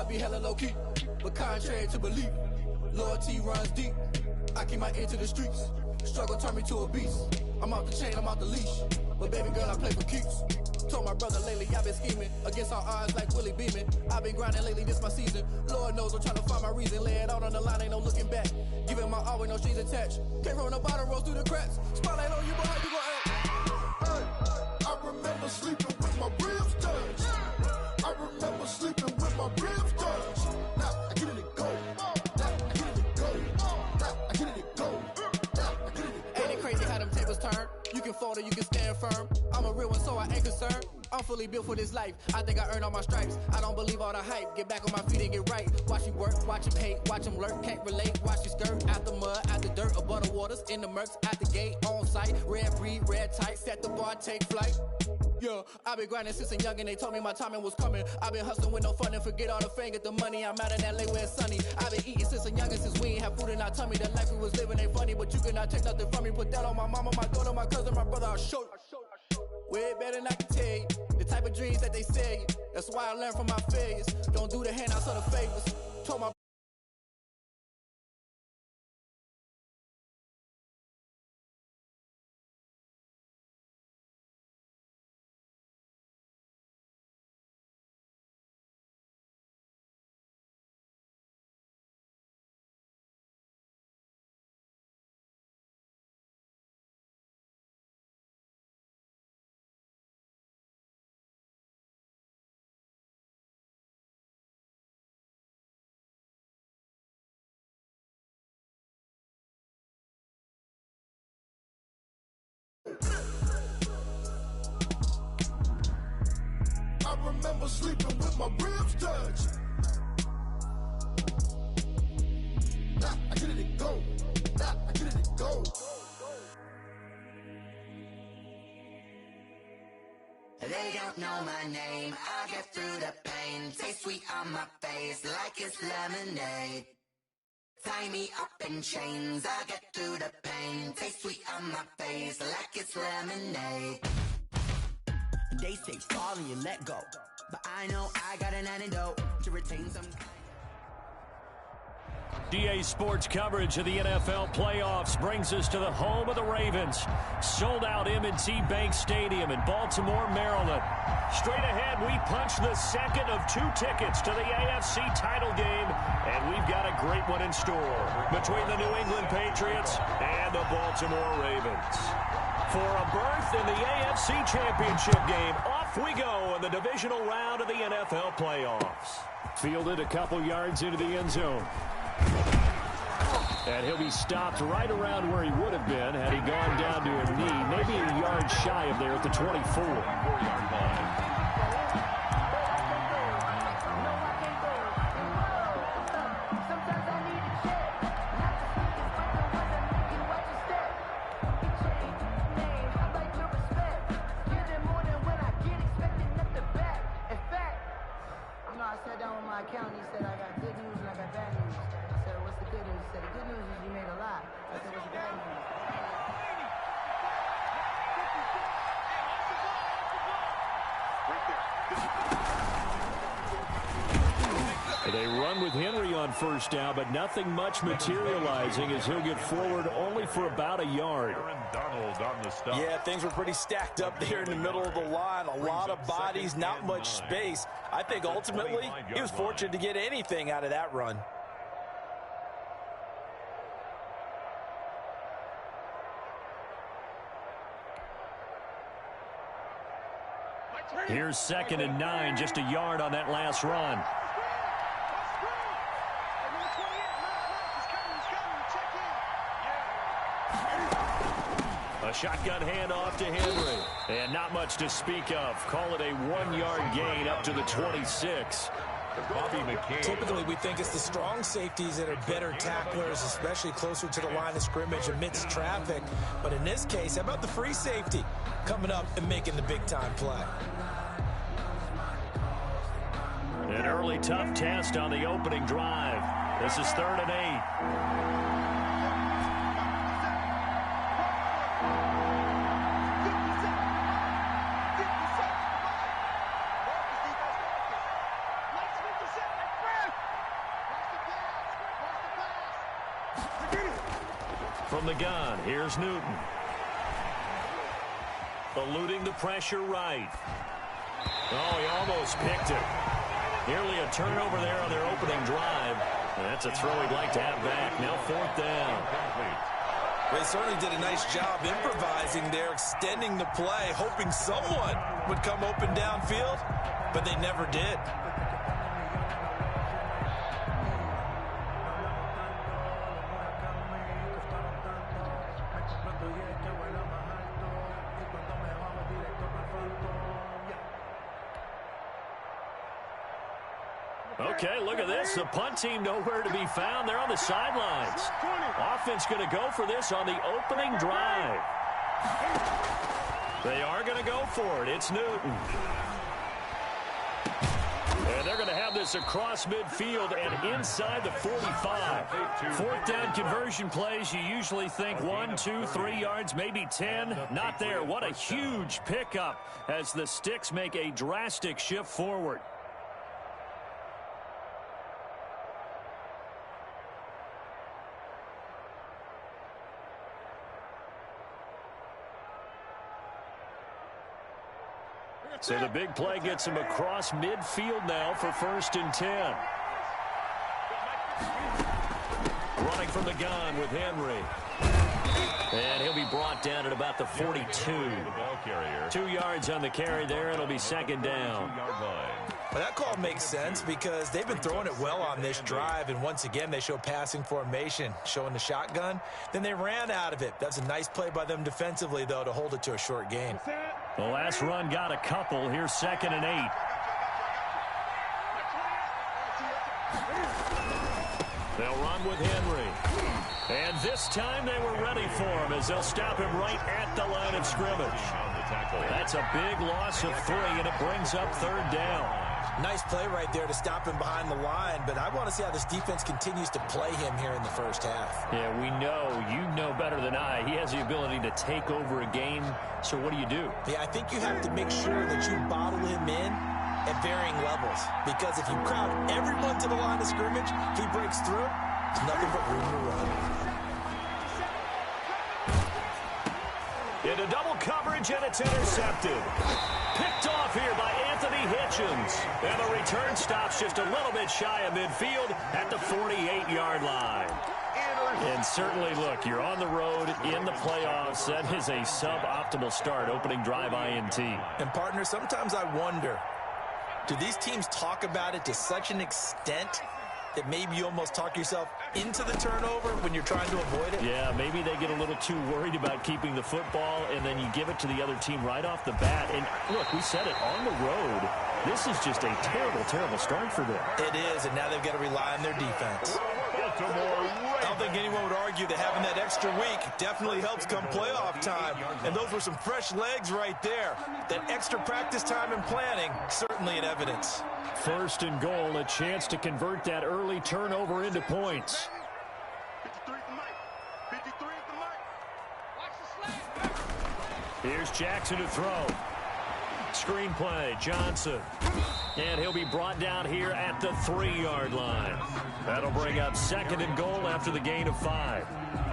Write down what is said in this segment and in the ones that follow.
be hella low-key, but contrary to belief, loyalty runs deep. I keep my ear to the streets. Struggle turned me to a beast. I'm off the chain, I'm off the leash. But baby girl, I play for keeps. Told my brother lately I've been scheming against all odds like Willie Beeman. I've been grinding lately, this my season. Lord knows I'm trying to find my reason. Lay it out on the line, ain't no looking back. Giving my all with no strings attached. Came from the bottom, rose through the cracks. Spotlight on you, boy, how you gon' act? I remember sleeping with my ribs touched. I remember sleeping with my ribs touched. Now I get it go. Now I get it go. Now I get it go. Now I get it go. Ain't it crazy how them tables turn? You can fold or you can stand firm. I'm a real one, so I ain't concerned. I'm fully built for this life. I think I earned all my stripes. I don't believe all the hype. Get back on my feet and get right. Watch you work, watch him hate, watch him lurk. Can't relate, watch you skirt. Out the mud, out the dirt, above the waters, in the murks, out the gate, on site. Red breed, red tight, set the bar, take flight. Yeah, I've been grinding since a young and they told me my timing was coming. I've been hustling with no fun and forget all the fame, get the money. I'm out in LA where it's sunny. I've been eating since a young and since we ain't have food in our tummy. The life we was living ain't funny, but you cannot take nothing from me. Put that on my mama, my daughter, my cousin, my brother, I'll show you. Way better than I can tell you. The type of dreams that they sell you. That's why I learned from my failures. Don't do the handouts or the favors. Told my I remember sleeping with my ribs touched. Now I get it go. Now I get it go. They don't know my name, I get through the pain. Taste sweet on my face like it's lemonade. Tie me up in chains, I get through the pain. Taste sweet on my face like it's lemonade. They say fall and you let go, but I know I got an antidote to retain some kind. DA Sports coverage of the NFL playoffs brings us to the home of the Ravens. Sold out M&T Bank Stadium in Baltimore, Maryland. Straight ahead, we punch the second of 2 tickets to the AFC title game, and we've got a great one in store between the New England Patriots and the Baltimore Ravens. For a berth in the AFC Championship game, off we go in the divisional round of the NFL playoffs. Fielded a couple yards into the end zone. And he'll be stopped right around where he would have been had he gone down to a knee, maybe a yard shy of there at the 24. They run with Henry on first down, but nothing much materializing as he'll get forward only for about a yard. Yeah, things were pretty stacked up there in the middle of the line. A lot of bodies, not much space. I think ultimately he was fortunate to get anything out of that run. Here's 2nd and 9, just a yard on that last run. A shotgun handoff to Henry. And not much to speak of. Call it a 1-yard gain up to the 26. Typically, we think it's the strong safeties that are better tacklers, especially closer to the line of scrimmage amidst traffic. But in this case, how about the free safety coming up and making the big-time play? An early tough test on the opening drive. This is 3rd and 8. From the gun, here's Newton. Eluding the pressure right. Oh, he almost picked it. Nearly a turnover there on their opening drive. And that's a throw he'd like to have back. Now 4th down. They certainly did a nice job improvising there, extending the play, hoping someone would come open downfield, but they never did. Okay, look at this. The punt team nowhere to be found. They're on the sidelines. Offense going to go for this on the opening drive. They are going to go for it. It's Newton. And they're going to have this across midfield and inside the 45. 4th down conversion plays, you usually think 1, 2, 3 yards, maybe 10. Not there. What a huge pickup as the Sticks make a drastic shift forward. So the big play gets him across midfield now for 1st and 10. Running from the gun with Henry. And he'll be brought down at about the 42. 2 yards on the carry there. It'll be 2nd down. Well, that call makes sense because they've been throwing it well on this drive, and once again they show passing formation, showing the shotgun. Then they ran out of it. That's a nice play by them defensively, though, to hold it to a short gain. The last run got a couple. Here's 2nd and 8. They'll run with Henry. And this time they were ready for him as they'll stop him right at the line of scrimmage. That's a big loss of 3, and it brings up 3rd down. Nice play right there to stop him behind the line, but I want to see how this defense continues to play him here in the first half. Yeah, we know. You know better than I. He has the ability to take over a game, so what do? Yeah, I think you have to make sure that you bottle him in at varying levels, because if you crowd everyone to the line of scrimmage, if he breaks through, it's nothing but room to run. Into double coverage, and it's intercepted. Picked off here by Anthony Hitchens. And the return stops just a little bit shy of midfield at the 48-yard line. And certainly, look, you're on the road in the playoffs. That is a suboptimal start, opening drive INT. And, partner, sometimes I wonder, do these teams talk about it to such an extent that maybe you almost talk yourself into the turnover when you're trying to avoid it? Yeah, maybe they get a little too worried about keeping the football, and then you give it to the other team right off the bat. And, look, we said it, on the road, this is just a terrible, terrible start for them. It is, and now they've got to rely on their defense. I don't think anyone would argue that having that extra week definitely helps come playoff time. And those were some fresh legs right there. That extra practice time and planning, certainly in evidence. 1st and goal, a chance to convert that early turnover into points. 53 at the mic. 53 at the mic. Watch the slap. Here's Jackson to throw. Screenplay, Johnson. And he'll be brought down here at the 3-yard line. That'll bring up 2nd and goal after the gain of 5.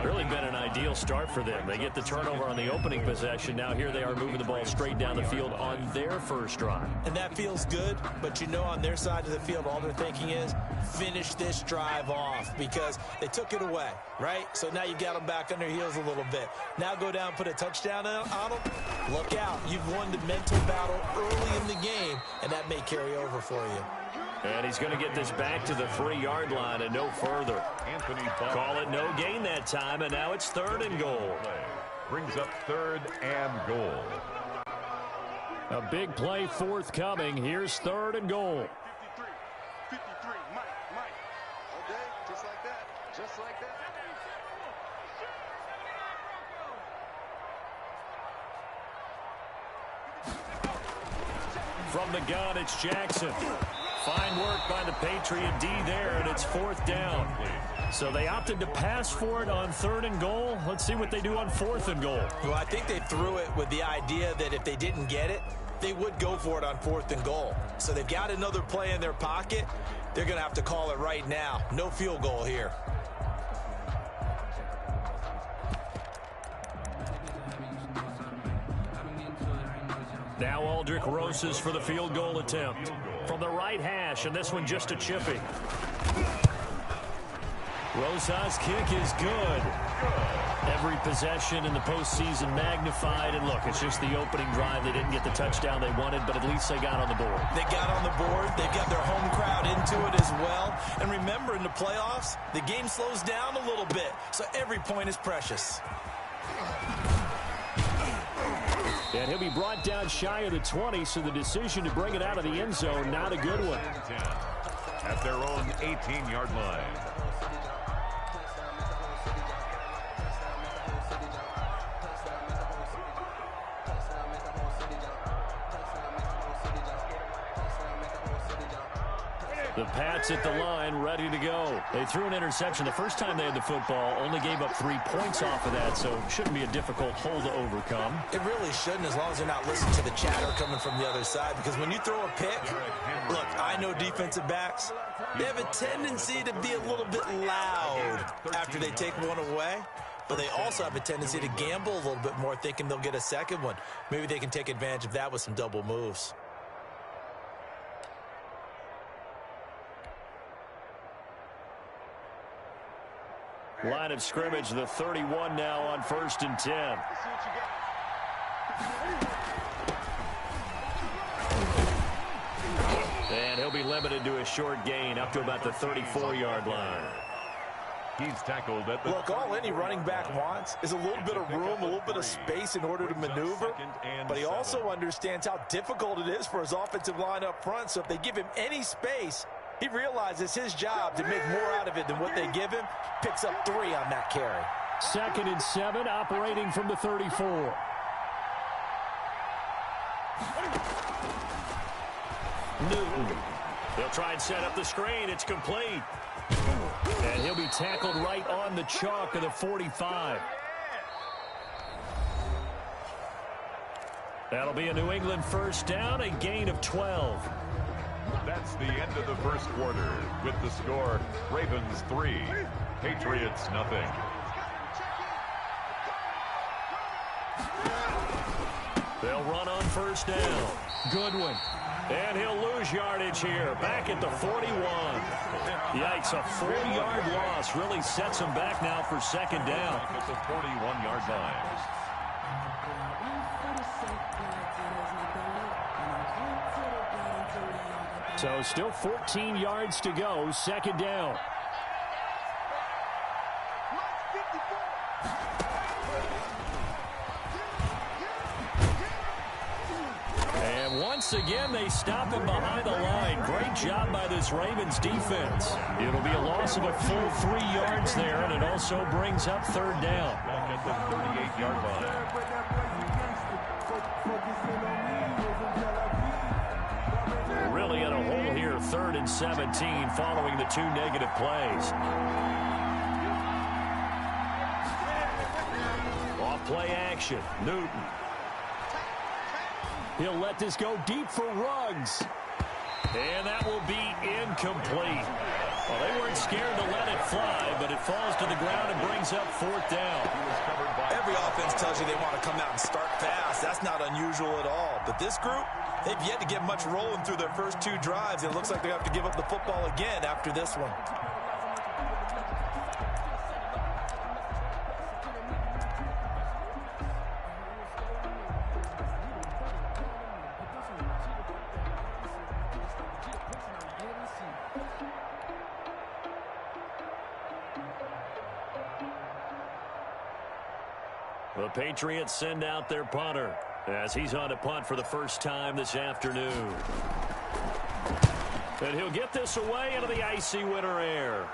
Really been an ideal start for them. They get the turnover on the opening possession. Now here they are moving the ball straight down the field on their first drive. And that feels good, but you know on their side of the field, all they're thinking is finish this drive off because they took it away, right? So now you got them back on their heels a little bit. Now go down, put a touchdown on them. Look out. You've won the mental battle early in the game, and that may carry over for you. And he's going to get this back to the 3-yard line and no further. Call it no gain that time, and now it's 3rd and goal. Brings up 3rd and goal. A big play forthcoming. Here's 3rd and goal. 53, Mike. Okay, just like that. Just like that. From the gun, it's Jackson. Fine work by the Patriot D there, and it's 4th down. So they opted to pass for it on 3rd and goal. Let's see what they do on 4th and goal. Well, I think they threw it with the idea that if they didn't get it, they would go for it on 4th and goal. So they've got another play in their pocket. They're going to have to call it right now. No field goal here. Now Aldrich Rosas for the field goal attempt. From the right hash, and this one just a chippy. Rosas' kick is good. Every possession in the postseason magnified. And look, it's just the opening drive. They didn't get the touchdown they wanted, but at least they got on the board. They got on the board. They've got their home crowd into it as well. And remember, in the playoffs, the game slows down a little bit, so every point is precious. And he'll be brought down shy of the 20, so the decision to bring it out of the end zone, not a good one. At their own 18-yard line. The Pats at the line, ready to go. They threw an interception the first time they had the football, only gave up 3 points off of that, so it shouldn't be a difficult hole to overcome. It really shouldn't, as long as they're not listening to the chatter coming from the other side, because when you throw a pick, look, I know defensive backs, they have a tendency to be a little bit loud after they take one away, but they also have a tendency to gamble a little bit more, thinking they'll get a second one. Maybe they can take advantage of that with some double moves. Line of scrimmage, the 31 now on 1st and 10. And he'll be limited to a short gain up to about the 34-yard line. He's tackled at the... Look, all any running back wants is a little bit of room, a little bit of space in order to maneuver. But he also understands how difficult it is for his offensive line up front. So if they give him any space, he realizes his job to make more out of it than what they give him. Picks up 3 on that carry. 2nd and 7, operating from the 34. Newton. They'll try and set up the screen. It's complete. And he'll be tackled right on the chalk of the 45. That'll be a New England first down, a gain of 12. That's the end of the first quarter with the score Ravens 3, Patriots nothing. They'll run on first down. Goodwin. And he'll lose yardage here. Back at the 41. Yikes, a 4-yard loss really sets him back now for 2nd down. At the 41-yard line. So still 14 yards to go, 2nd down. And once again, they stop him behind the line. Great job by this Ravens defense. It'll be a loss of a full 3 yards there, and it also brings up 3rd down. Back at the 38-yard line. Really in a hole here, 3rd and 17 following the 2 negative plays. Off play action, Newton. He'll let this go deep for Ruggs. And that will be incomplete. Well, they weren't scared to let it fly, but it falls to the ground and brings up 4th down. Every offense tells you they want to come out and start fast. That's not unusual at all. But this group, they've yet to get much rolling through their first 2 drives. And it looks like they have to give up the football again after this one. The Patriots send out their punter as he's on to punt for the first time this afternoon. And he'll get this away into the icy winter air.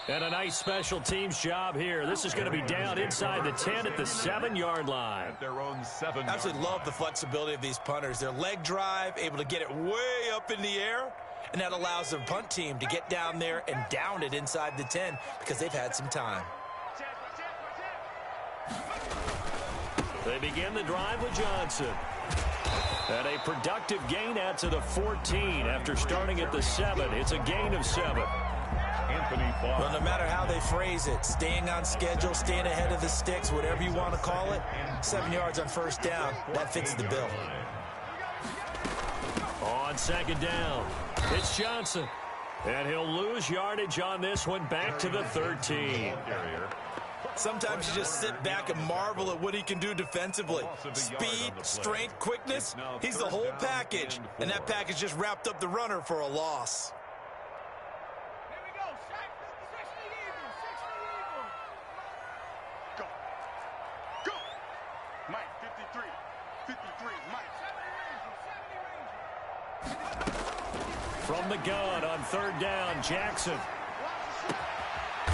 And a nice special teams job here. This is going to be down inside the 10 at the 7-yard line. At their own 7-yard line. Absolutely love the flexibility of these punters. Their leg drive, able to get it way up in the air. And that allows their punt team to get down there and down it inside the 10 because they've had some time. They begin the drive with Johnson. And a productive gain out to the 14 after starting at the 7. It's a gain of 7. Well, no matter how they phrase it, staying on schedule, staying ahead of the sticks, whatever you want to call it, 7 yards on first down, that fits the bill. On second down, it's Johnson. And he'll lose yardage on this one, back to the 13. Sometimes you just sit back and marvel at what he can do defensively. Speed, strength, quickness, he's the whole package. And that package just wrapped up the runner for a loss. Here we go, section eagle, Go. Go. Mike, 53, Mike. 70 Ranger. From the gun on third down, Jackson.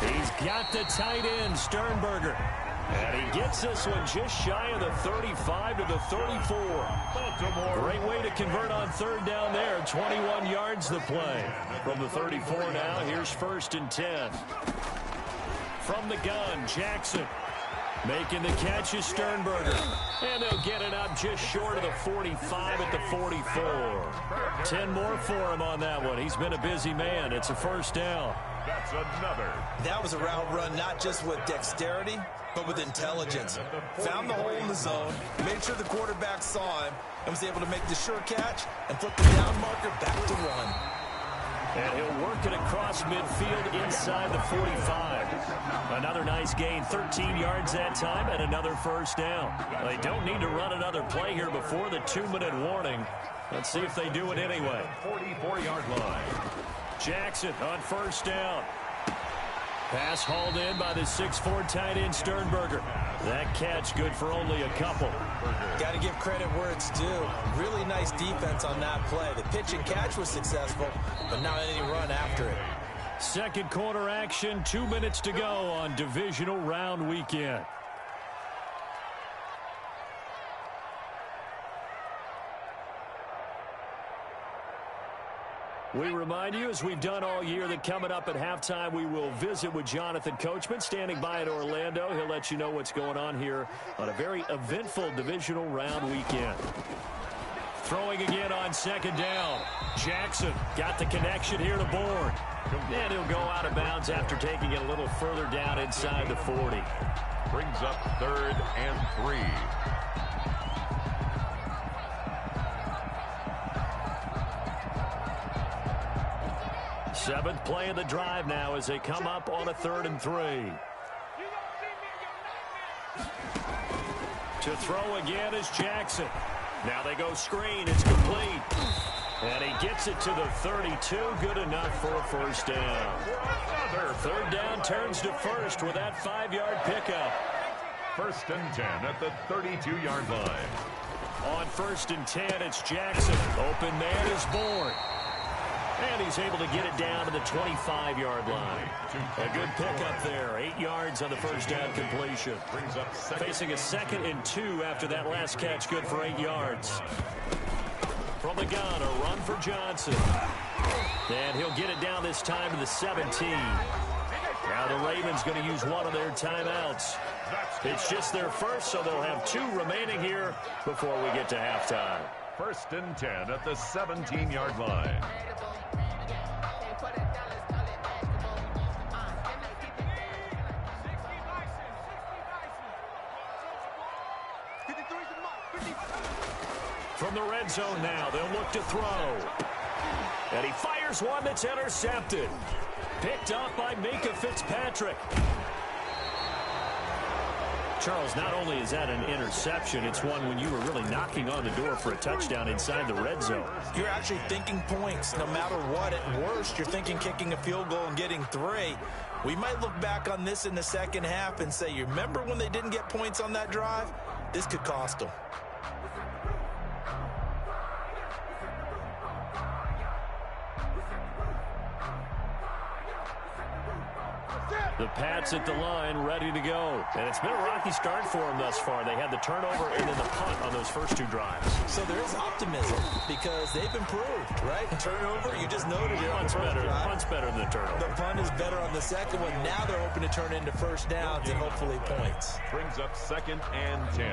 He's got the tight end, Sternberger. And he gets this one just shy of the 35 to the 34. Great way to convert on third down there. 21 yards the play. From the 34 now, here's 1st and 10. From the gun, Jackson. Making the catch is Sternberger. And they'll get it up just short of the 45 at the 44. 10 more for him on that one. He's been a busy man. It's a 1st down. That's another. That was a route run not just with dexterity, but with intelligence. Found the hole in the zone, made sure the quarterback saw him, and was able to make the sure catch and flip the down marker back to 1. And he'll work it across midfield inside the 45. Another nice gain, 13 yards that time, and another 1st down. They don't need to run another play here before the 2-minute warning. Let's see if they do it anyway. 44-yard line. Jackson on 1st down. Pass hauled in by the 6'4" tight end Sternberger. That catch good for only a couple. Got to give credit where it's due. Really nice defense on that play. The pitch and catch was successful, but not any run after it. Second quarter action, 2 minutes to go on divisional round weekend. We remind you, as we've done all year, that coming up at halftime, we will visit with Jonathan Coachman, standing by in Orlando. He'll let you know what's going on here on a very eventful divisional round weekend. Throwing again on second down. Jackson got the connection here to Bourne. And he'll go out of bounds after taking it a little further down inside the 40. Brings up 3rd and 3. Seventh play of the drive now as they come up on a 3rd and 3. To throw again is Jackson. Now they go screen. It's complete. And he gets it to the 32. Good enough for a 1st down. 3rd down turns to 1st with that 5-yard pickup. 1st and 10 at the 32-yard line. On 1st and 10, it's Jackson. Open man is Bourne. And he's able to get it down to the 25-yard line. A good pickup there. 8 yards on the 1st down completion. Facing a 2nd and 2 after that last catch, good for 8 yards. From the gun, a run for Johnson. And he'll get it down this time to the 17. Now the Ravens going to use one of their timeouts. It's just their first, so they'll have 2 remaining here before we get to halftime. 1st and 10 at the 17-yard line. From the red zone now, they'll look to throw. And he fires one that's intercepted. Picked up by Minka Fitzpatrick. Charles, not only is that an interception, it's one when you were really knocking on the door for a touchdown inside the red zone. You're actually thinking points. No matter what, at worst, you're thinking kicking a field goal and getting 3. We might look back on this in the second half and say, you remember when they didn't get points on that drive? This could cost them. That's it. The Pats at the line, ready to go. And it's been a rocky start for them thus far. They had the turnover and then the punt on those first 2 drives. So there is optimism because they've improved, right? Turnover, you just noted it on the first drive. Punt's better than the turnover. The punt is better on the second one. Now they're hoping to turn into first downs and hopefully points. Brings up 2nd and 10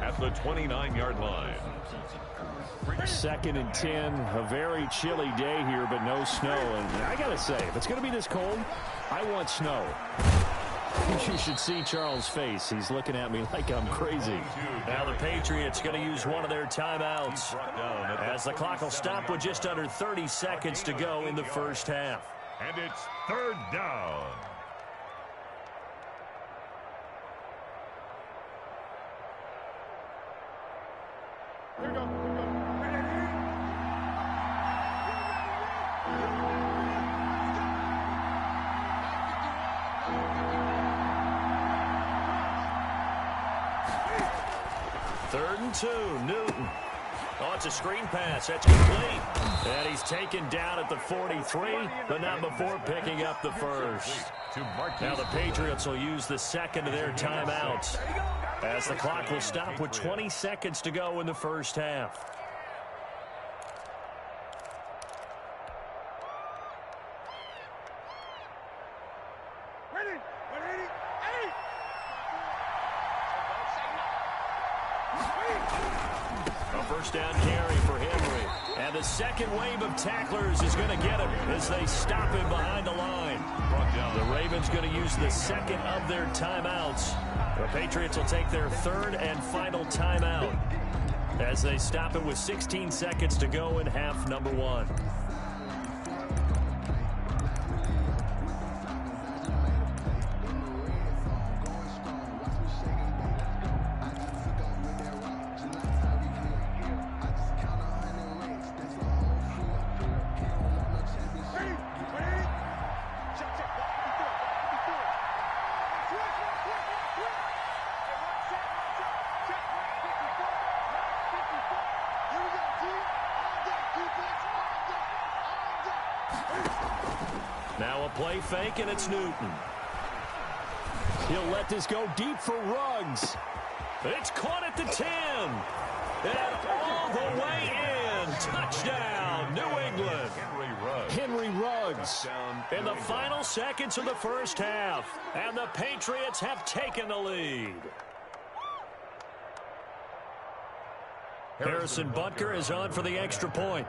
at the 29-yard line. 2nd and 10, a very chilly day here, but no snow. And I got to say, if it's going to be this cold, I want snow. You should see Charles' face. He's looking at me like I'm crazy. Now the Patriots going to use one of their timeouts as the clock will stop with just under 30 seconds to go in the first half. And it's 3rd down. Here we go. Third and 2, Newton. Oh, it's a screen pass. That's complete. And he's taken down at the 43, but not before picking up the first. Now the Patriots will use the second of their timeouts as the clock will stop with 20 seconds to go in the first half. First down carry for Henry. And the second wave of tacklers is going to get him as they stop him behind the line. The Ravens going to use the second of their timeouts. The Patriots will take their 3rd and final timeout as they stop it with 16 seconds to go in half number 1. Now a play fake, and it's Newton. He'll let this go deep for Ruggs. It's caught at the 10. And all the way in. Touchdown, New England. Henry Ruggs in the final seconds of the first half. And the Patriots have taken the lead. Harrison Butker is on for the extra point.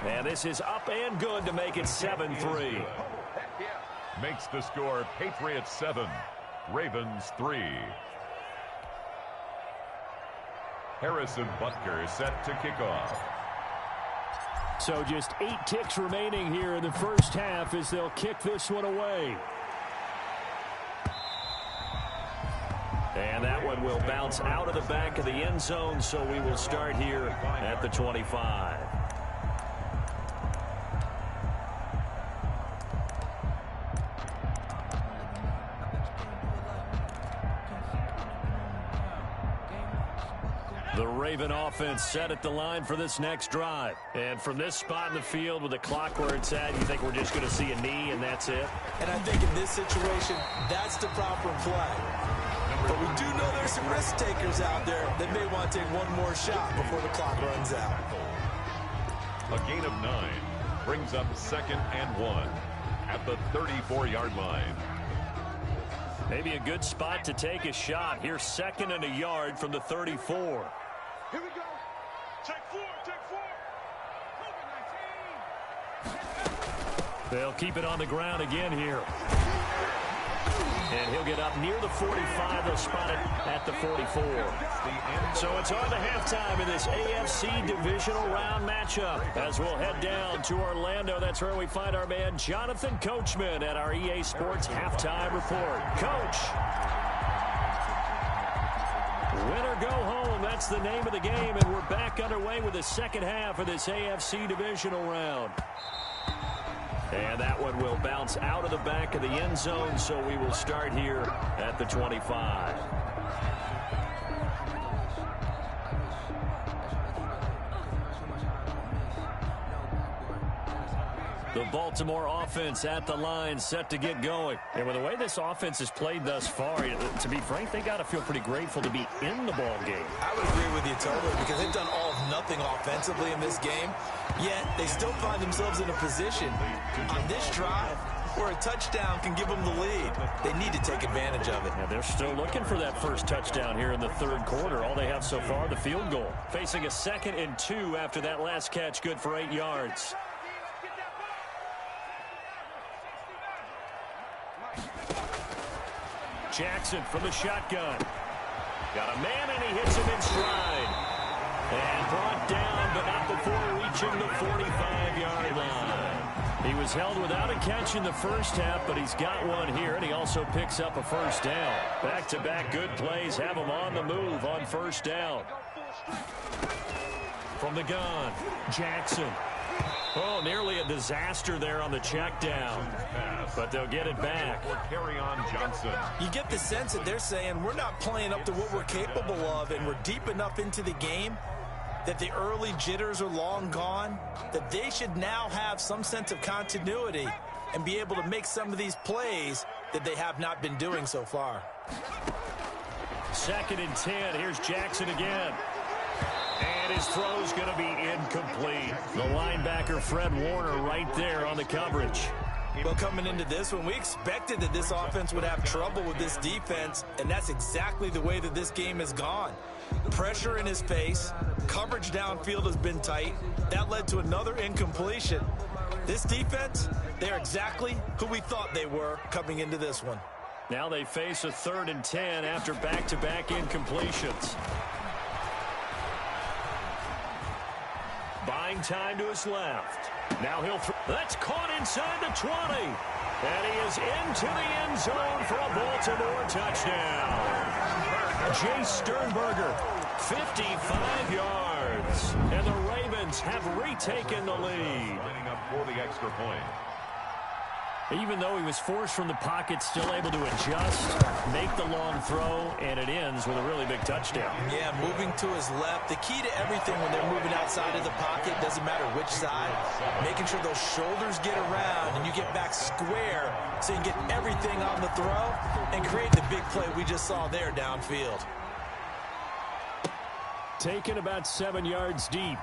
And this is up and good to make it 7-3. Makes the score Patriots 7, Ravens 3. Harrison Butker set to kick off. So just 8 ticks remaining here in the first half as they'll kick this one away. And that one will bounce out of the back of the end zone, so we will start here at the 25. The Raven offense set at the line for this next drive. And from this spot in the field with the clock where it's at, you think we're just going to see a knee and that's it? And I think in this situation, that's the proper play. But we do know there's some risk takers out there that may want to take one more shot before the clock runs out. A gain of 9 brings up 2nd and 1 at the 34-yard line. Maybe a good spot to take a shot. Here's 2nd and a yard from the 34. Here we go. Take 4. COVID-19. They'll keep it on the ground again here. And he'll get up near the 45. They'll spot it at the 44. So it's on to halftime in this AFC divisional round matchup. As we'll head down to Orlando, that's where we find our man Jonathan Coachman at our EA Sports Halftime Report. Coach. Win or go home, that's the name of the game, and we're back underway with the second half of this AFC divisional round. And that one will bounce out of the back of the end zone, so we will start here at the 25. The Baltimore offense at the line, set to get going. And with the way this offense has played thus far, to be frank, they got to feel pretty grateful to be in the ball game. I would agree with you totally, because they've done all of nothing offensively in this game, yet they still find themselves in a position on this drive where a touchdown can give them the lead. They need to take advantage of it. And they're still looking for that first touchdown here in the third quarter. All they have so far, the field goal. Facing a 2nd and 2 after that last catch, good for 8 yards. Jackson from the shotgun. Got a man, and he hits him in stride. And brought down, but not before reaching the 45-yard line. He was held without a catch in the first half, but he's got one here, and he also picks up a first down. Back-to-back good plays have him on the move on first down. From the gun, Jackson. Oh, nearly a disaster there on the check down, but they'll get it back. Carry on Johnson. You get the sense that they're saying we're not playing up to what we're capable of, and we're deep enough into the game that the early jitters are long gone, that they should now have some sense of continuity and be able to make some of these plays that they have not been doing so far. 2nd and 10. Here's Jackson again. And his throw's going to be incomplete. The linebacker, Fred Warner, right there on the coverage. Well, coming into this one, we expected that this offense would have trouble with this defense, and that's exactly the way that this game has gone. Pressure in his face, coverage downfield has been tight. That led to another incompletion. This defense, they're exactly who we thought they were coming into this one. Now they face a 3rd and 10 after back-to-back incompletions. Buying time to his left. Now he'll throw. That's caught inside the 20. And he is into the end zone for a Baltimore touchdown. Jay Sternberger, 55 yards. And the Ravens have retaken the lead. Lining up for the extra point. Even though he was forced from the pocket, still able to adjust, make the long throw, and it ends with a really big touchdown. Yeah, moving to his left. The key to everything when they're moving outside of the pocket, doesn't matter which side, making sure those shoulders get around and you get back square so you can get everything on the throw and create the big play we just saw there downfield. Taken about 7 yards deep.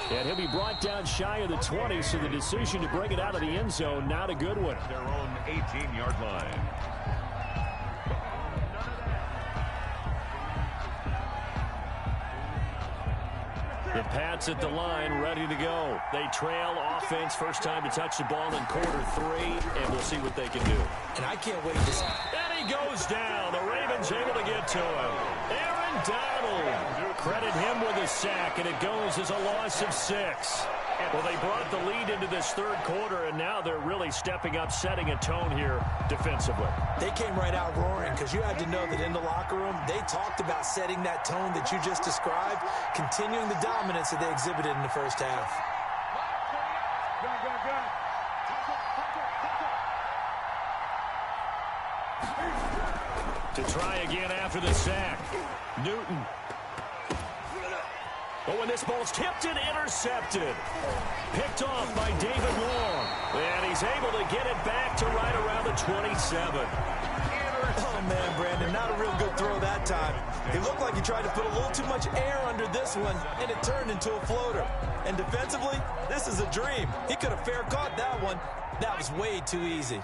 And he'll be brought down shy of the 20, so the decision to bring it out of the end zone, not a good one. Their own 18-yard line. The Pats at the line, ready to go. They trail offense, first time to touch the ball in quarter 3, and we'll see what they can do. And I can't wait to see. And he goes down. The Ravens able to get to him. Aaron Donald. Credit him with a sack, and it goes as a loss of 6. Well, they brought the lead into this third quarter, and now they're really stepping up, setting a tone here defensively. They came right out roaring, because you had to know that in the locker room, they talked about setting that tone that you just described, continuing the dominance that they exhibited in the first half. To try again after the sack. Newton. Oh, and this ball's tipped and intercepted. Picked off by David Long. And he's able to get it back to right around the 27. Oh, man, Brandon, not a real good throw that time. He looked like he tried to put a little too much air under this one, and it turned into a floater. And defensively, this is a dream. He could have fair caught that one. That was way too easy.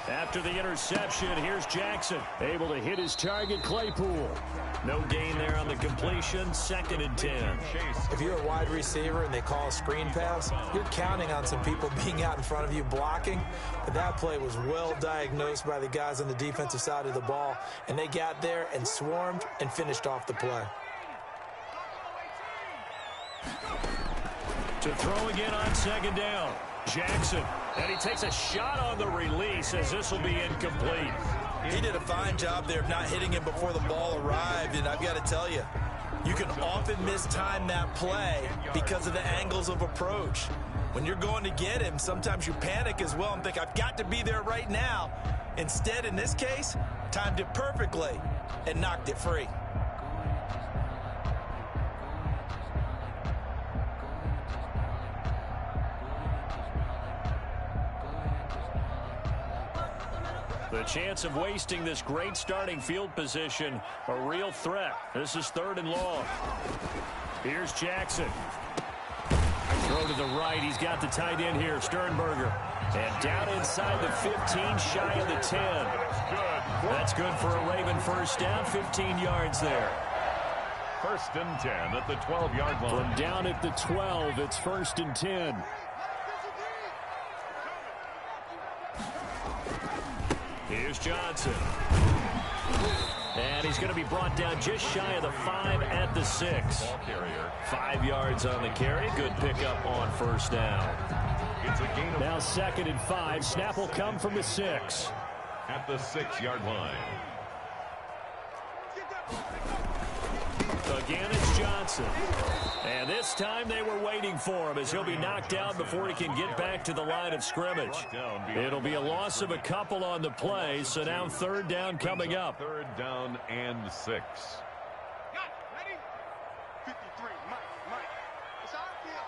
After the interception, here's Jackson, able to hit his target, Claypool. No gain there on the completion, 2nd and 10. If you're a wide receiver and they call a screen pass, you're counting on some people being out in front of you blocking. But that play was well diagnosed by the guys on the defensive side of the ball, and they got there and swarmed and finished off the play. To throw again on 2nd down. Jackson, and he takes a shot on the release as this will be incomplete. He did a fine job there of not hitting him before the ball arrived, and I've got to tell you, you can often mistime that play because of the angles of approach. When you're going to get him, sometimes you panic as well and think, I've got to be there right now. Instead, in this case, timed it perfectly and knocked it free. The chance of wasting this great starting field position, a real threat. This is 3rd and long. Here's Jackson. Throw to the right. He's got the tight end here, Sternberger. And down inside the 15, shy of the 10. That's good for a Raven first down, 15 yards there. 1st and 10 at the 12-yard line. From down at the 12, it's 1st and 10. Here's Johnson. And he's going to be brought down just shy of the 5 at the 6. 5 yards on the carry. Good pickup on 1st down. It's a gain of now 2nd and 5. Snap will come from the 6. At the 6-yard line. Again, it's Johnson. And this time they were waiting for him as he'll be knocked down before he can get back to the line of scrimmage. It'll be a loss of a couple on the play, so now 3rd down coming up. 3rd down and 6. Ready? 53, Mike. It's our deal.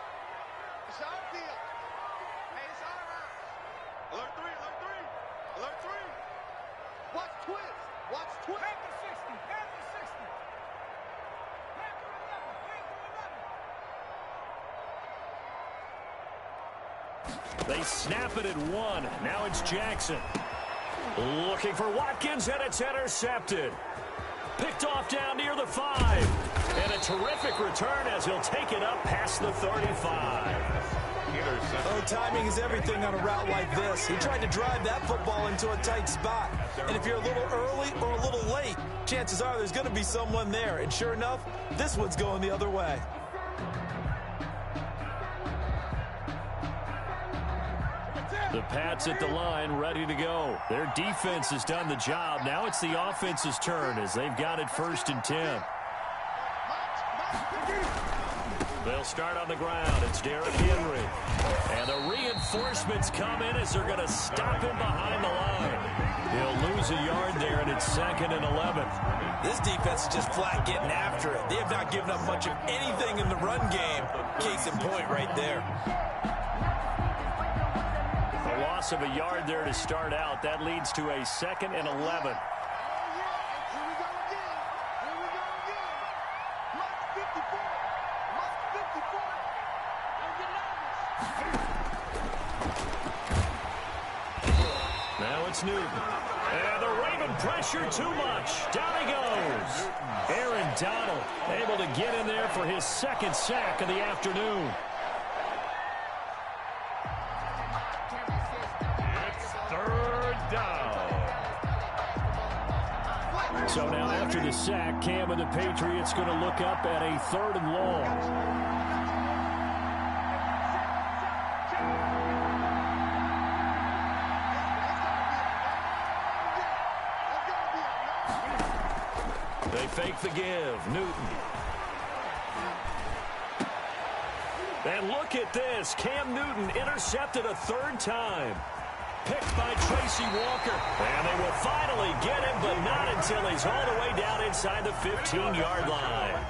It's our deal. Hey, it's our house. Alert 3, alert 3. Alert 3. Watch twist. Watch twist. Panther 60, Panther 60. Panther 11, Panther 11. They snap it at 1. Now it's Jackson. Looking for Watkins, and it's intercepted. Picked off down near the 5. And a terrific return as he'll take it up past the 35. Oh, timing is everything on a route like this. He tried to drive that football into a tight spot. And if you're a little early or a little late, chances are there's going to be someone there. And sure enough, this one's going the other way. The Pats at the line, ready to go. Their defense has done the job. Now it's the offense's turn as they've got it 1st and 10. They'll start on the ground. It's Derrick Henry. And the reinforcements come in as they're going to stop him behind the line. He'll lose a yard there, and it's 2nd and 11. This defense is just flat getting after it. They have not given up much of anything in the run game. Case in point right there. A loss of a yard there to start out. That leads to a 2nd and 11. Now it's Newton. And the Raven pressure too much. Down he goes. Aaron Donald able to get in there for his 2nd sack of the afternoon. It's 3rd down. So now after the sack, Cam and the Patriots going to look up at a 3rd and long. They fake the give. Newton. And look at this. Cam Newton intercepted a 3rd time. Picked by Tracy Walker. And they will finally get him, but not until he's all the way down inside the 15-yard line.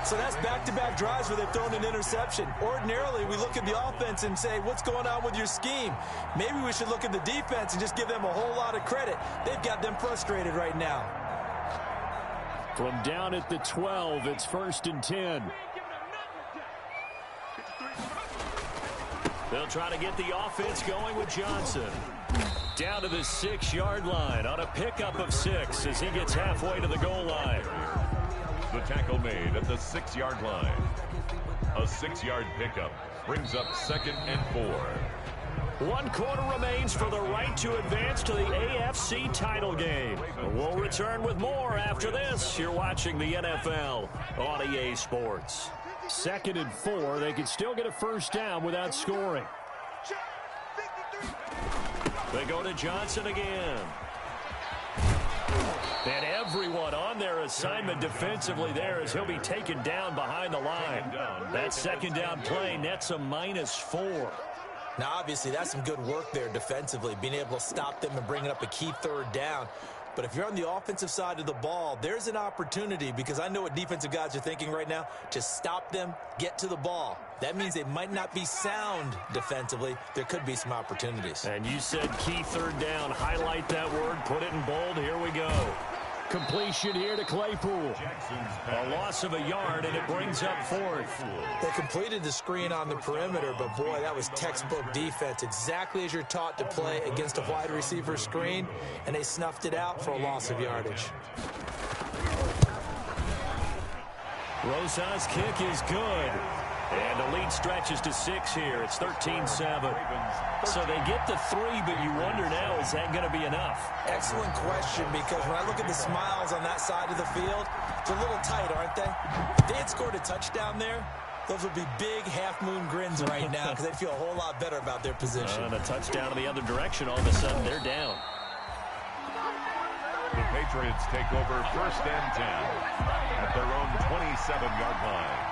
So that's back-to-back drives where they've thrown an interception. Ordinarily, we look at the offense and say, what's going on with your scheme? Maybe we should look at the defense and just give them a whole lot of credit. They've got them frustrated right now. From down at the 12, it's 1st and 10. They'll try to get the offense going with Johnson. Down to the 6-yard line on a pickup of 6 as he gets halfway to the goal line. The tackle made at the 6-yard line. A 6-yard pickup brings up 2nd and 4. 1 quarter remains for the right to advance to the AFC title game. We'll return with more after this. You're watching the NFL on EA Sports. 2nd and 4. They can still get a 1st down without scoring. They go to Johnson again. And everyone on their assignment defensively there as he'll be taken down behind the line. That 2nd down play nets a -4. Now, obviously, that's some good work there defensively, being able to stop them and bringing up a key 3rd down. But if you're on the offensive side of the ball, there's an opportunity, because I know what defensive guys are thinking right now, to stop them, get to the ball. That means they might not be sound defensively. There could be some opportunities. And you said key third down. Highlight that word. Put it in bold. Here we go. Completion here to Claypool. A loss of a yard, and it brings up fourth. They completed the screen on the perimeter, but boy, that was textbook defense. Exactly as you're taught to play against a wide receiver screen, and they snuffed it out for a loss of yardage. Rosa's kick is good. And the lead stretches to 6 here. It's 13-7. So they get to 3, but you wonder now, is that going to be enough? Excellent question, because when I look at the smiles on that side of the field, it's a little tight, aren't they? If they had scored a touchdown there, those would be big half-moon grins right now, because they'd feel a whole lot better about their position. And a touchdown in the other direction, all of a sudden they're down. The Patriots take over 1st and 10 at their own 27-yard line.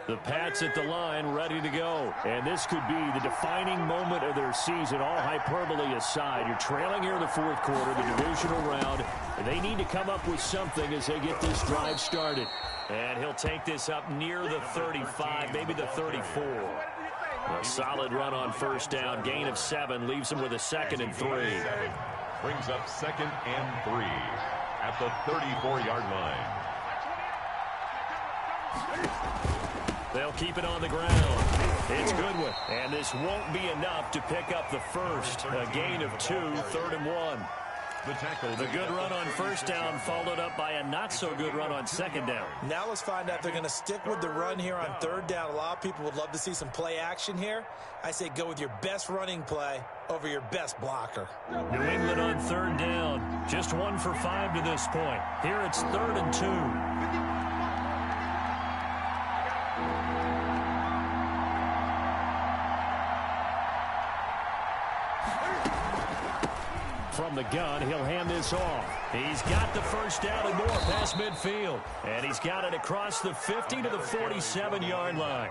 The Pats at the line, ready to go. And this could be the defining moment of their season, all hyperbole aside. You're trailing here in the 4th quarter, the divisional round, and they need to come up with something as they get this drive started. And he'll take this up near the 35, maybe the 34. A solid run on 1st down, gain of 7, leaves him with a 2nd and 3. Brings up 2nd and 3 at the 34-yard line. They'll keep it on the ground. It's Goodwin. And this won't be enough to pick up the first. A gain of 2, 3rd and 1. The good run on 1st down followed up by a not-so-good run on 2nd down. Now let's find out if they're going to stick with the run here on 3rd down. A lot of people would love to see some play action here. I say go with your best running play over your best blocker. New England on 3rd down. Just 1 for 5 to this point. Here it's 3rd and 2. From the gun, he'll hand this off. He's got the 1st down and more past midfield. And he's got it across the 50 to the 47-yard line.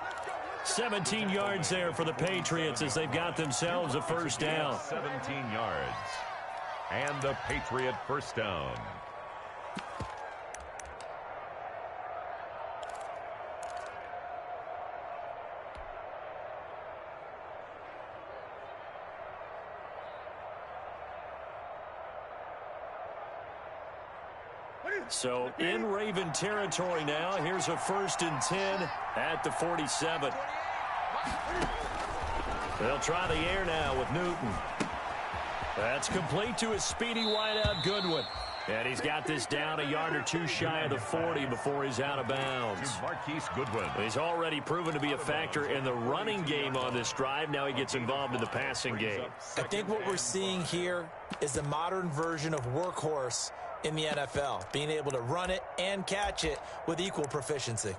17 yards there for the Patriots as they've got themselves a 1st down. 17 yards. And the Patriot 1st down. So in Raven territory now. Here's a 1st and 10 at the 47. They'll try the air now with Newton. That's complete to his speedy wideout Goodwin. And he's got this down a yard or 2 shy of the 40 before he's out of bounds. Marquise Goodwin. He's already proven to be a factor in the running game on this drive. Now he gets involved in the passing game. I think what we're seeing here is the modern version of workhorse in the NFL, being able to run it and catch it with equal proficiency.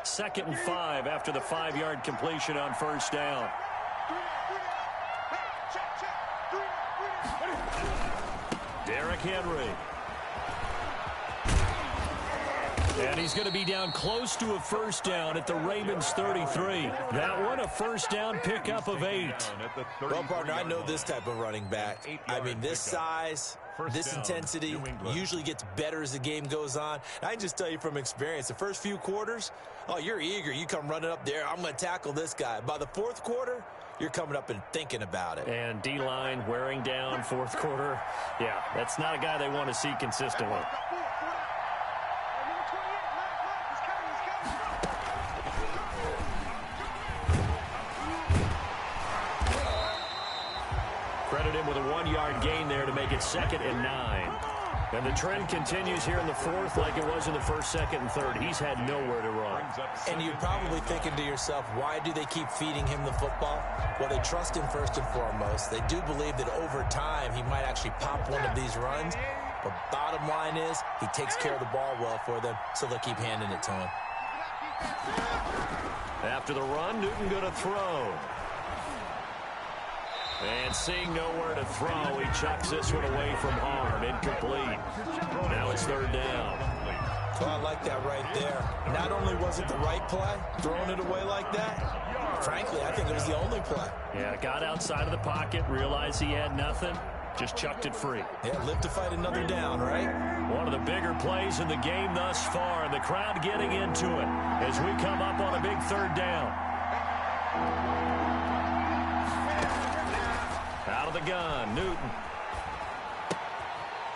Second and 5 after the 5-yard completion on 1st down. Derrick Henry. And he's going to be down close to a 1st down at the Ravens 33. That one, a 1st down pickup of 8. Well, partner, I know this type of running back. I mean, this size, this intensity usually gets better as the game goes on. I can just tell you from experience, the first few quarters, oh, you're eager. You come running up there. I'm going to tackle this guy. By the 4th quarter, you're coming up and thinking about it. And D-line wearing down 4th quarter. Yeah, that's not a guy they want to see consistently. Credit him with a 1-yard gain there to make it 2nd and 9. And the trend continues here in the fourth like it was in the first, second, and third. He's had nowhere to run. And you're probably thinking to yourself, why do they keep feeding him the football? Well, they trust him first and foremost. They do believe that over time he might actually pop one of these runs. But bottom line is he takes care of the ball well for them, so they'll keep handing it to him. After the run, Newton going to throw. And seeing nowhere to throw, he chucks this one away from harm. Incomplete. Now it's third down. Well, I like that right there. Not only was it the right play, throwing it away like that, frankly, I think it was the only play. Yeah, got outside of the pocket, realized he had nothing, just chucked it free. Yeah, live to fight another down, right? One of the bigger plays in the game thus far, and the crowd getting into it as we come up on a big third down. Out of the gun, Newton.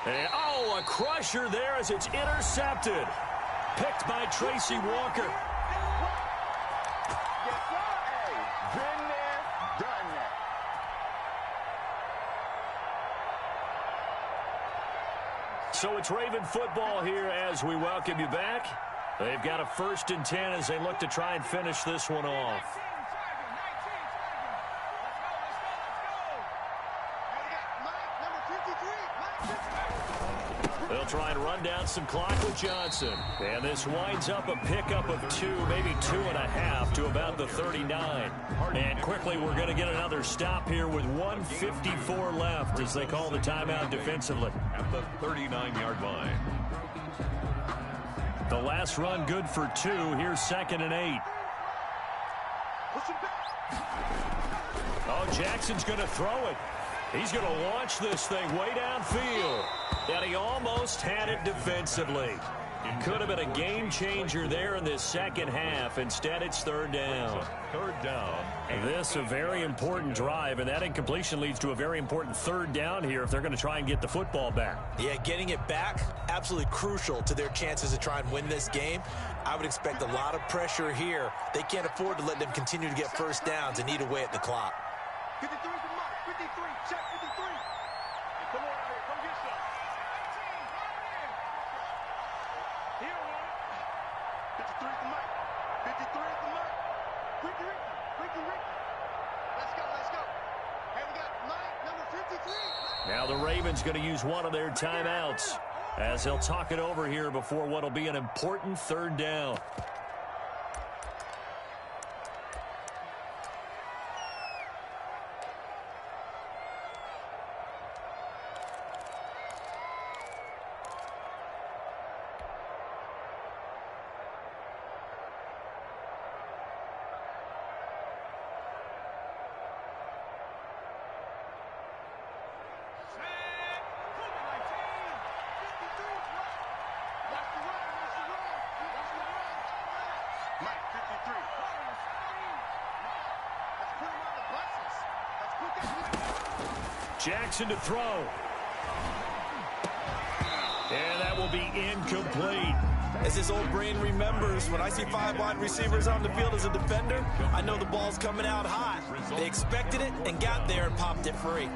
And, oh, a crusher there as it's intercepted. Picked by Tracy Walker. Been there, done that. So it's Raven football here as we welcome you back. They've got a 1st and 10 as they look to try and finish this one off. They'll try and run down some clock with Johnson. And this winds up a pickup of 2, maybe 2.5 to about the 39. And quickly we're going to get another stop here with 1:54 left as they call the timeout defensively. At the 39-yard line. The last run good for 2. Here's 2nd and 8. Oh, Jackson's going to throw it. He's going to launch this thing way downfield. And he almost had it defensively. Could have been a game changer there in this second half. Instead, it's third down. Third down. This a very important drive, and that incompletion leads to a very important third down here if they're going to try and get the football back. Yeah, getting it back, absolutely crucial to their chances to try and win this game. I would expect a lot of pressure here. They can't afford to let them continue to get first downs and eat away at the clock. 53 for Mike. 53. Check 53. Hey, come on out here. Come get some. He don't want it. 53 for Mike. 53 for Mike. Ricky. Let's go. Hey, we got Mike, number 53. Now the Ravens going to use one of their timeouts as they'll talk it over here before what will be an important third down. Jackson to throw. And that will be incomplete. As his old brain remembers, when I see 5 wide receivers on the field as a defender, I know the ball's coming out hot. They expected it and got there and popped it free.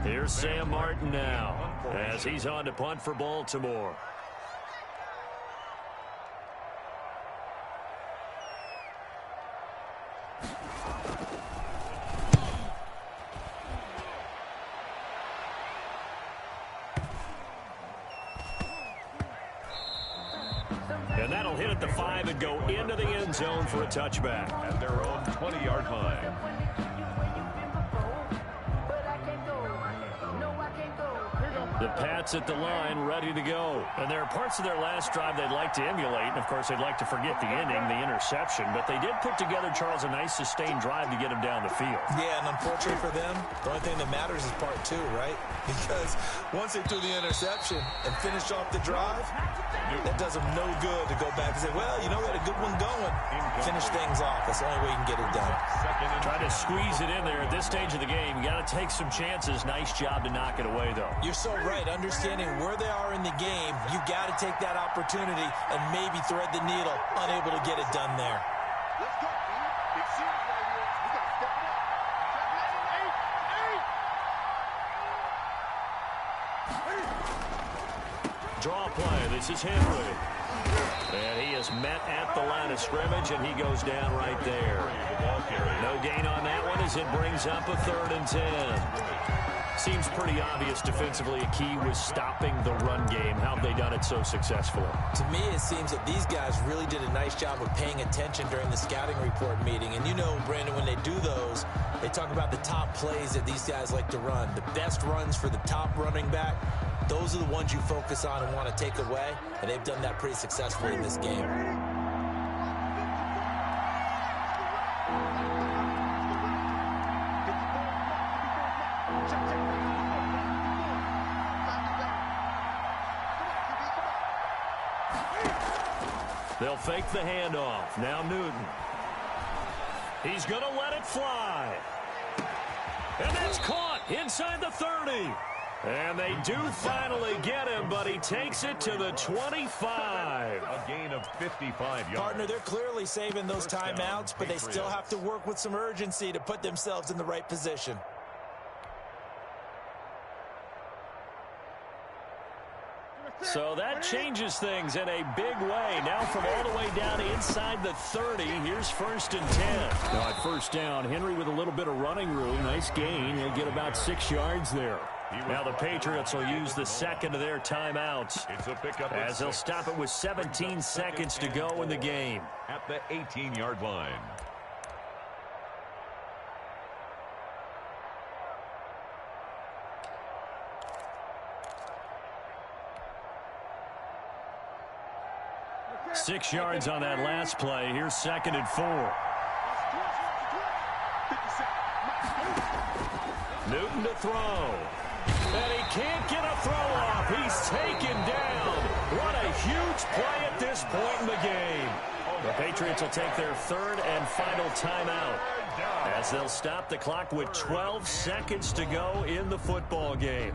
Here's Sam Martin now as he's on to punt for Baltimore. And that'll hit at the 5 and go into the end zone for a touchback. At their own 20-yard line. The Pats at the line, ready to go. And there are parts of their last drive they'd like to emulate. And, of course, they'd like to forget the inning, the interception. But they did put together, Charles, a nice sustained drive to get him down the field. Yeah, and unfortunately for them, the only thing that matters is part 2, right? Because once they threw the interception and finished off the drive, that does them no good to go back and say, well, you know, we had a good one going. Finish things off. That's the only way you can get it done. Try to squeeze it in there at this stage of the game. You got to take some chances. Nice job to knock it away, though. You're so right. Understanding where they are in the game, you got to take that opportunity and maybe thread the needle. Unable to get it done there. Let's go, man. Big series right here. We got to step it up. Draw play. This is Henry. And he is met at the line of scrimmage, and he goes down right there. No gain on that one as it brings up a 3rd and 10. Seems pretty obvious defensively a key was stopping the run game. How have they done it so successfully? To me, it seems that these guys really did a nice job of paying attention during the scouting report meeting. And you know, Brandon, when they do those, they talk about the top plays that these guys like to run. The best runs for the top running back, those are the ones you focus on and want to take away. And they've done that pretty successfully in this game. They'll fake the handoff. Now Newton. He's going to let it fly. And that's caught inside the 30. And they do finally get him, but he takes it to the 25. A gain of 55 yards. Partner, they're clearly saving those timeouts, but they still have to work with some urgency to put themselves in the right position. So that changes things in a big way. Now from all the way down inside the 30, here's 1st and 10. Now at first down, Henry with a little bit of running room. Nice gain. He'll get about 6 yards there. Now the Patriots will use the second of their timeouts as they'll stop it with 17 seconds to go in the game. At the 18-yard line. Six yards on that last play. Here's 2nd and 4. Newton to throw. And he can't get a throw off. He's taken down. What a huge play at this point in the game. The Patriots will take their 3rd and final timeout as they'll stop the clock with 12 seconds to go in the football game.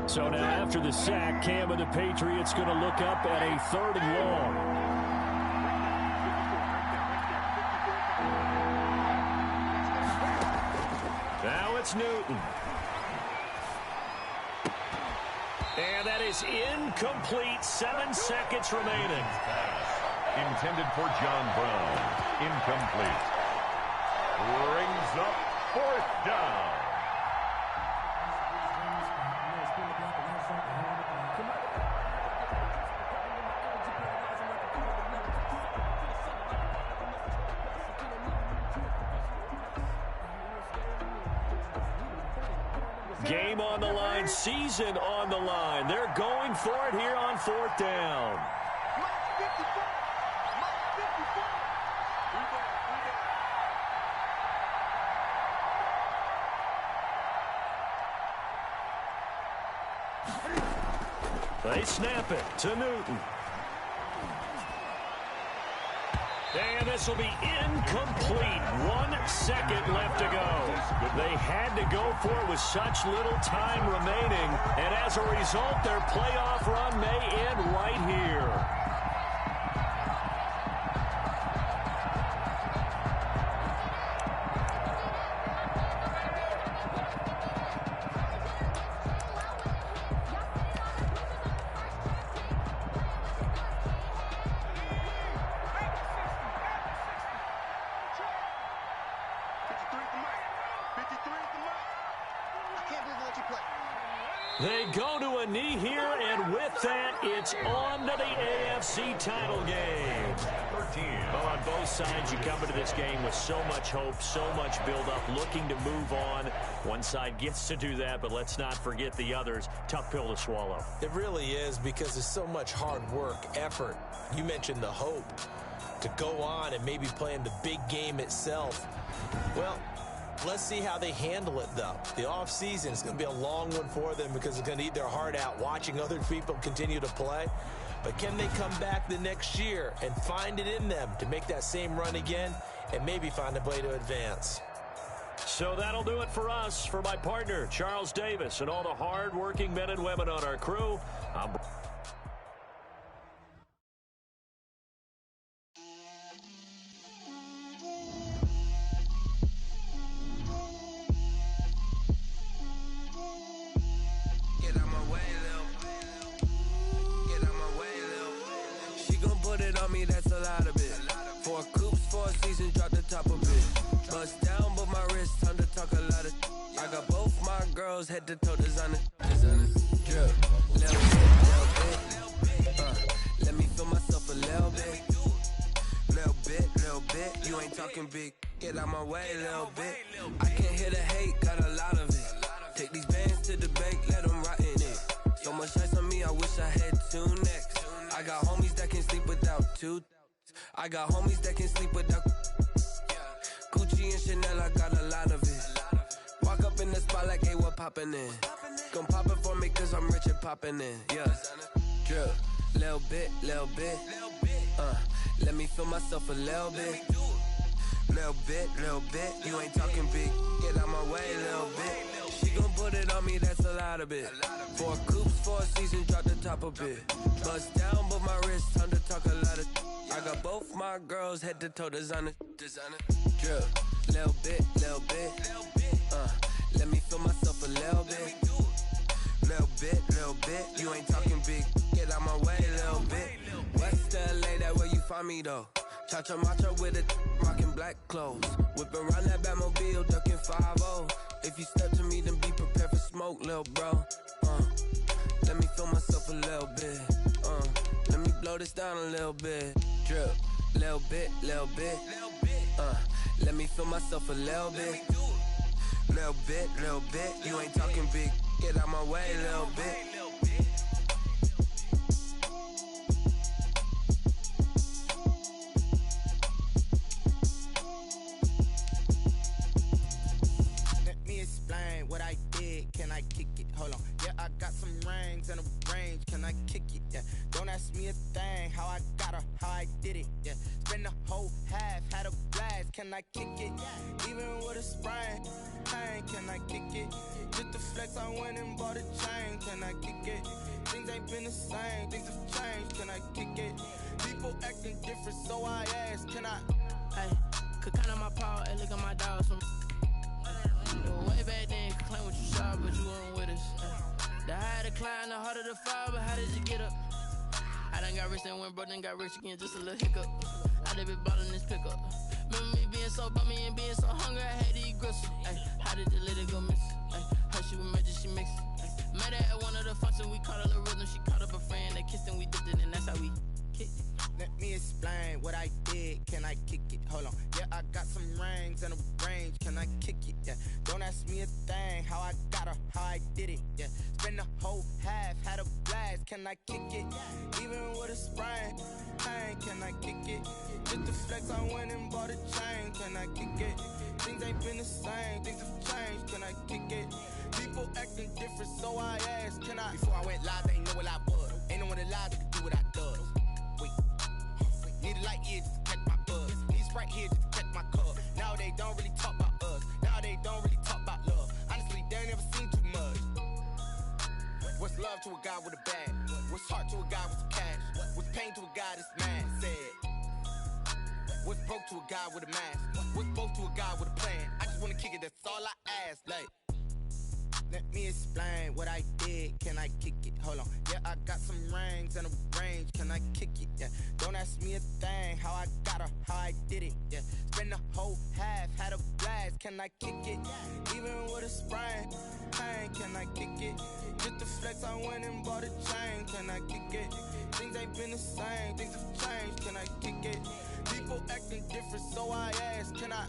So now after the sack, Cam and the Patriots going to look up at a 3rd and long. Now it's Newton. And that is incomplete. 7 seconds remaining. Intended for John Brown. Incomplete. Brings up 4th down. Game on the line, season on the line. They're going for it here on 4th down. They snap it to Newton. And this will be incomplete. 1 second left to go. They had to go for it with such little time remaining. And as a result, their playoff run may end right here. They go to a knee here, and with that, it's on to the AFC title game. Well, on both sides, you come into this game with so much hope, so much build-up, looking to move on. One side gets to do that, but let's not forget the others. Tough pill to swallow. It really is, because there's so much hard work, effort. You mentioned the hope to go on and maybe play in the big game itself. Well, let's see how they handle it, though. The offseason is going to be a long one for them because it's going to eat their heart out watching other people continue to play. But can they come back the next year and find it in them to make that same run again and maybe find a way to advance? So that'll do it for us. For my partner, Charles Davis, and all the hard-working men and women on our crew, I'm... That's a lot of it. 4 coops, 4 seasons, drop the top of it. Bust down, but my wrist, time to talk a lot of. I got both my girls head to toe designer. Drip, little bit. Let me feel myself a little bit. Little bit. You ain't talking big. Get out my way, little bit. I can't hear the hate, got a lot of it. Take these bands to the bank, let them rot in it. So much ice on me, I wish I had 2 necks. I got homies that can sleep without 2. I got homies that can sleep without Gucci and Chanel, I got a lot of it. Walk up in the spot like, hey, what poppin' in? Gon' pop it for me cause I'm rich and poppin' in. Yeah, drip, little bit. Let me feel myself a little bit. Little bit. You ain't talking big. Get out my way, little bit. She gon' put it on me, that's a lot of it. 4 coops, 4 seasons, drop the top of it. Bust down, but my wrist, time to talk a lot of. I got both my girls head to toe designer. Drip, little bit. Let me feel myself a little bit. Little bit. You ain't talking big. Get out my way, little bit. West LA, that where you find me though. Cha-cha matcha with a rockin' black clothes. Whip around that Batmobile, ducking 5-0. If you step to me, then be prepared for smoke, lil' bro. Let me feel myself a little bit. Let me blow this down a little bit. Drip, little bit. Let me feel myself a little bit. Little bit. You ain't talking big. Get out my way, little bit. What I did, can I kick it? Hold on, yeah, I got some rings and a range, can I kick it? Yeah, don't ask me a thing, how I got her, how I did it. Yeah, spend the whole half, had a blast, can I kick it? Even with a sprain, pain, can I kick it? Just the flex, I went and bought a chain, can I kick it? Things ain't been the same, things have changed, can I kick it? People acting different, so I asked, can I? Hey, could count on my paw, and look at my dogs from. Way back then, could claim what you saw, but you weren't with us. The higher the climb, the harder the fall, but how did you get up? I done got rich and went broke, then got rich again, just a little hiccup. I done been ballin' this pickup. Remember me being so bummy and being so hungry, I had to eat gristle. How did the lady go miss? How she was magic, she mixed. Met her at one of the functions, we caught a little rhythm, she caught up a friend, they kissed and we dipped it, and that's how we kicked it. Let me explain what I did, can I kick it? Hold on, yeah, I got some rings and a range, can I kick it? Yeah, don't ask me a thing, how I got her, how I did it. Yeah, spend the whole half, had a blast, can I kick it? Even with a sprain, pain, can I kick it? Just the flex, I went and bought a chain, can I kick it? Things ain't been the same, things have changed, can I kick it? People acting different, so I asked, can I? Before I went live, they ain't know what I was. Ain't no one alive that could do what I does. Wait. Need a light here just to catch my buzz. Need Sprite here just to catch my cup. Now they don't really talk about us. Now they don't really talk about love. Honestly, they ain't never seen too much. What's love to a guy with a bag? What's heart to a guy with some cash? What's pain to a guy that's mad? Said. What's broke to a guy with a mask? What's broke to a guy with a plan? I just wanna kick it, that's all I ask. Like, let me explain what I did, can I kick it? Hold on, yeah, I got some rings and a range, can I kick it? Yeah, don't ask me a thing, how I got her, how I did it. Yeah, spend the whole half, had a blast, can I kick it? Even with a sprain, pain, can I kick it? Just the flex, I went and bought a chain, can I kick it? Things ain't been the same, things have changed, can I kick it? People acting different, so I asked, can I?